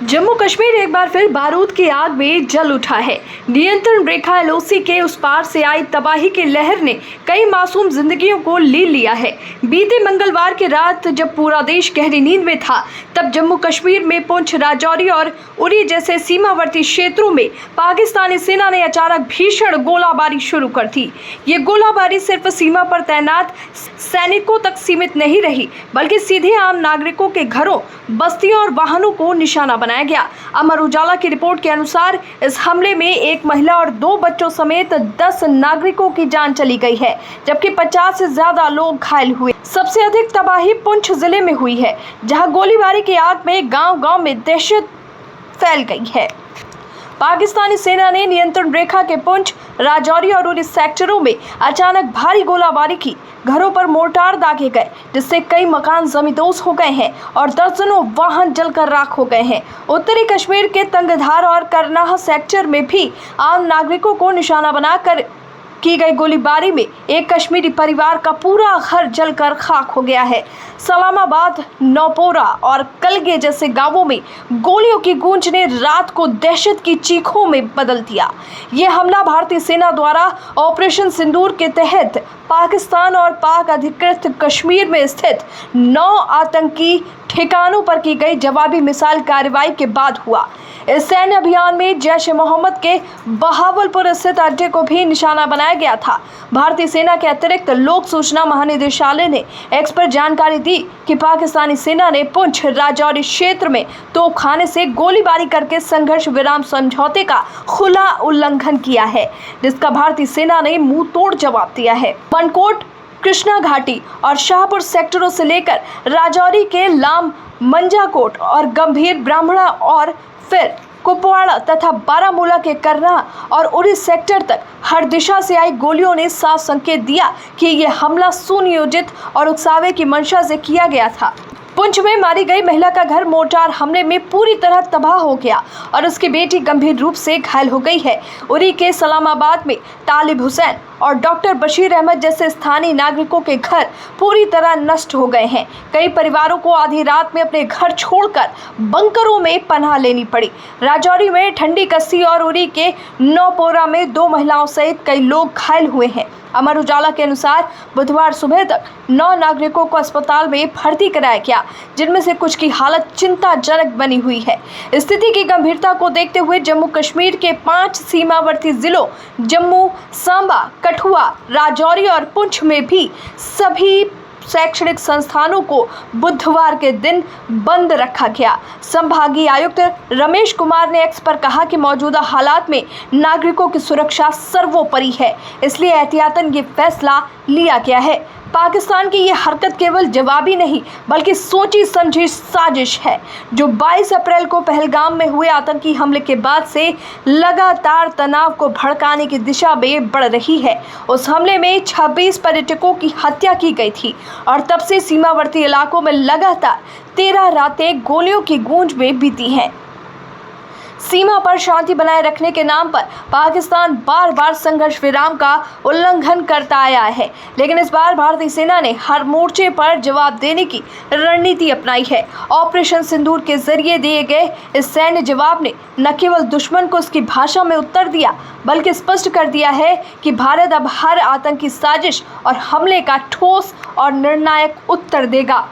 जम्मू कश्मीर एक बार फिर बारूद की आग में जल उठा है। नियंत्रण रेखा एलओसी के उस पार से आई तबाही की लहर ने कई मासूम जिंदगियों को ले लिया है। बीते मंगलवार की रात जब पूरा देश गहरी नींद में था, तब जम्मू कश्मीर में पुंछ, राजौरी और उरी जैसे सीमावर्ती क्षेत्रों में पाकिस्तानी सेना ने अचानक भीषण गोलाबारी शुरू कर दी। ये गोलाबारी सिर्फ सीमा पर तैनात सैनिकों तक सीमित नहीं रही, बल्कि सीधे आम नागरिकों के घरों, बस्तियों और वाहनों को निशाना बनाया गया। अमर उजाला की रिपोर्ट के अनुसार इस हमले में एक महिला और 2 बच्चों समेत 10 नागरिकों की जान चली गई है, जबकि 50 से ज्यादा लोग घायल हुए। सबसे अधिक तबाही पुंछ जिले में हुई है, जहां गोलीबारी की आग में गांव-गांव में दहशत फैल गई है। पाकिस्तानी सेना ने नियंत्रण रेखा के पुंछ, राजौरी और उरी सेक्टरों में अचानक भारी गोलाबारी की। घरों पर मोर्टार दागे गए, जिससे कई मकान जमींदोज हो गए हैं और दर्जनों वाहन जलकर राख हो गए हैं। उत्तरी कश्मीर के तंगधार और करनाह सेक्टर में भी आम नागरिकों को निशाना बनाकर की गई गोलीबारी में एक कश्मीरी परिवार का पूरा घर जलकर खाक हो गया है। सलामाबाद, नौपोरा और कलगे जैसे गांवों में गोलियों की गूंज ने रात को दहशत की चीखों में बदल दिया। ये हमला भारतीय सेना द्वारा ऑपरेशन सिंदूर के तहत पाकिस्तान और पाक अधिकृत कश्मीर में स्थित 9 आतंकी ठिकानों पर की गई जवाबी मिसाइल कार्रवाई के बाद हुआ। इस सैन्य अभियान में जैश-ए-मोहम्मद के बहावलपुर स्थित अड्डे को भी निशाना बनाया गया था। भारतीय सेना के अतिरिक्त लोक सूचना महानिदेशालय ने एक्स पर जानकारी दी कि पाकिस्तानी सेना ने पुंछ, राजौरी क्षेत्र में तोपखाने से गोलीबारी करके संघर्ष विराम समझौते का खुला उल्लंघन किया है, जिसका भारतीय सेना ने मुंह तोड़ जवाब दिया है। पनकोट, कृष्णा घाटी और शाहपुर सेक्टरों से लेकर राजौरी के लाम, मंजाकोट और गंभीर ब्राह्मणा और फिर कुपवाड़ा तथा बारामूला के करनाह और उरी सेक्टर तक हर दिशा से आई गोलियों ने साफ संकेत दिया कि यह हमला सुनियोजित और उकसावे की मंशा से किया गया था। पुंछ में मारी गई महिला का घर मोर्टार हमले में पूरी तरह तबाह हो गया और उसकी बेटी गंभीर रूप से घायल हो गई है। उरी के सलामाबाद में तालिब हुसैन और डॉक्टर बशीर अहमद जैसे स्थानीय नागरिकों के घर पूरी तरह नष्ट हो गए हैं। कई परिवारों को आधी रात में अपने घर छोड़कर बंकरों में पनाह लेनी पड़ी। राजौरी में ठंडी कस्सी और उरी के नौपोरा में 2 महिलाओं सहित कई लोग घायल हुए हैं। अमर उजाला के अनुसार बुधवार सुबह तक 9 नागरिकों को अस्पताल में भर्ती कराया गया, जिनमें से कुछ की हालत चिंताजनक बनी हुई है। स्थिति की गंभीरता को देखते हुए जम्मू कश्मीर के 5 सीमावर्ती जिलों जम्मू, सांबा, कठुआ, राजौरी और पुंछ में भी सभी शैक्षणिक संस्थानों को बुधवार के दिन बंद रखा गया। संभागीय आयुक्त रमेश कुमार ने एक्स पर कहा कि मौजूदा हालात में नागरिकों की सुरक्षा सर्वोपरि है, इसलिए एहतियातन ये फैसला लिया गया है। पाकिस्तान की ये हरकत केवल जवाबी नहीं, बल्कि सोची समझी साजिश है, जो 22 अप्रैल को पहलगाम में हुए आतंकी हमले के बाद से लगातार तनाव को भड़काने की दिशा में बढ़ रही है। उस हमले में 26 पर्यटकों की हत्या की गई थी और तब से सीमावर्ती इलाकों में लगातार 13 रातें गोलियों की गूंज में बीती हैं। सीमा पर शांति बनाए रखने के नाम पर पाकिस्तान बार-बार संघर्ष विराम का उल्लंघन करता आया है, लेकिन इस बार भारतीय सेना ने हर मोर्चे पर जवाब देने की रणनीति अपनाई है। ऑपरेशन सिंदूर के जरिए दिए गए इस सैन्य जवाब ने न केवल दुश्मन को उसकी भाषा में उत्तर दिया, बल्कि स्पष्ट कर दिया है कि भारत अब हर आतंकी साजिश और हमले का ठोस और निर्णायक उत्तर देगा।